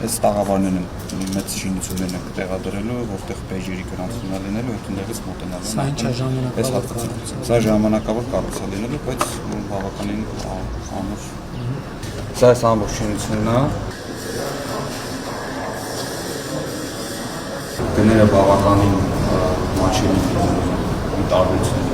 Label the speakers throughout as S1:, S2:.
S1: Այս տաղավարներն են մեծ շինություններն են տեղադրելու, որտեղ բեժերի գրանցումն է լինելու, այդտեղից մոտենալու։
S2: Սա ինչ է ժամանակավոր կառուցել։
S1: Սա ժամանակավոր կառուցել լինելու, բայց բավականին ամուր։ Սա այս ամբողջ շինությունն է։ Գները բավականին մաչելի տարբերություն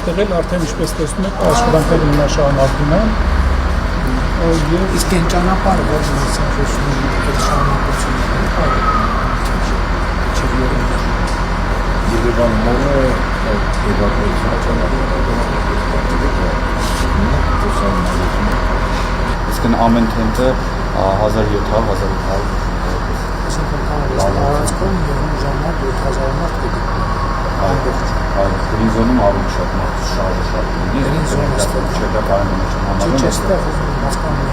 S3: Ստեղել արդեն ինչպես տեսնում եք աշխատանքները հիմնաշարունակվում են
S2: իսկ այն ճանապարհը որ ասած խոսում են այդ շարունակությունները
S1: Երևան մորը էվակուացիա իսկ ամեն թենթը 1700-1800
S2: տարածքում ժամանակ 7000 մարդ
S1: Green zone-ում ավելի շատ մարդ շատ ունի։ Green zone-ը չկա կարելի մեջ համարվում։
S2: Չստեղ հասկանում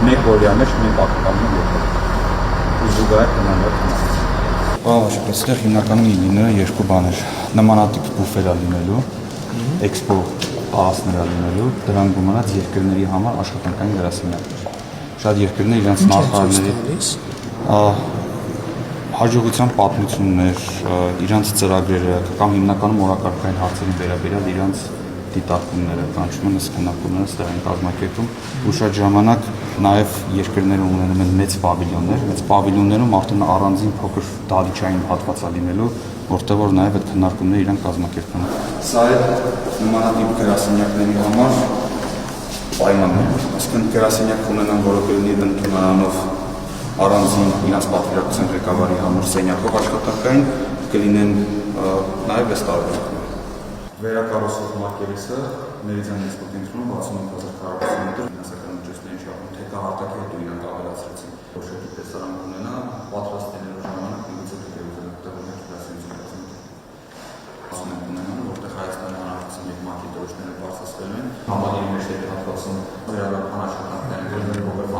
S1: մեկ օրյա մեջ մենք ակտիվանում ենք։ Զուգահեռ հնարավոր է։ Բավարար, այստեղ հիմնականում լինելու երկու բաներ։ Նմանատիպ բուֆեր լինելու, էքսպո պալասներ լինելու, դրան գումարած երկրների համար աշխատանքային գրասենյակ։ Շատ երկրներ իրենց նախարարների հաջողության պատմություններ, իրանց ծրագրերը կամ հիմնականում օրակարգային հարցերին վերաբերյալ իրանց դիտարկումները, կանչում են քննարկումները ստեղ են կազմակերպում ու շատ ժամանակ նաև երկրները ունենում են մեծ պավիլյոններում արդեն առանձին փոքր դահլիճային հատված է լինելու, որտեղ որ նաև այդ քննարկումները իրեն կազմակերպում են։ Սա է նմանատիպ գրասենյակների համար պայմաններ, այսինքն գրասենյակ ունենան, որը կլինի ընդունարանով առանձին իրենց պատվիրակության ղեկավարի համար սենյակով աշխատանքային կլինեն նաև այս տարբերակները։ Վերակառուցող մակերեսը Մերիդիան էքսպորտինգում 65000 քառակուսի մետր ֆինանսական միջոցների շահում թեկահարտակի հետո իրանք ավելացրեցին։ Որոշակի տեսարան կունենա պատրաստելու ժամանակ միգուցե դեպի որտեղ Հայաստանի Հանրապետության մեկ մակի դրոշները բարձրացվելու են համալիրի մեջտեղի հատվածում վերականգնական աշխատանքներ փոխել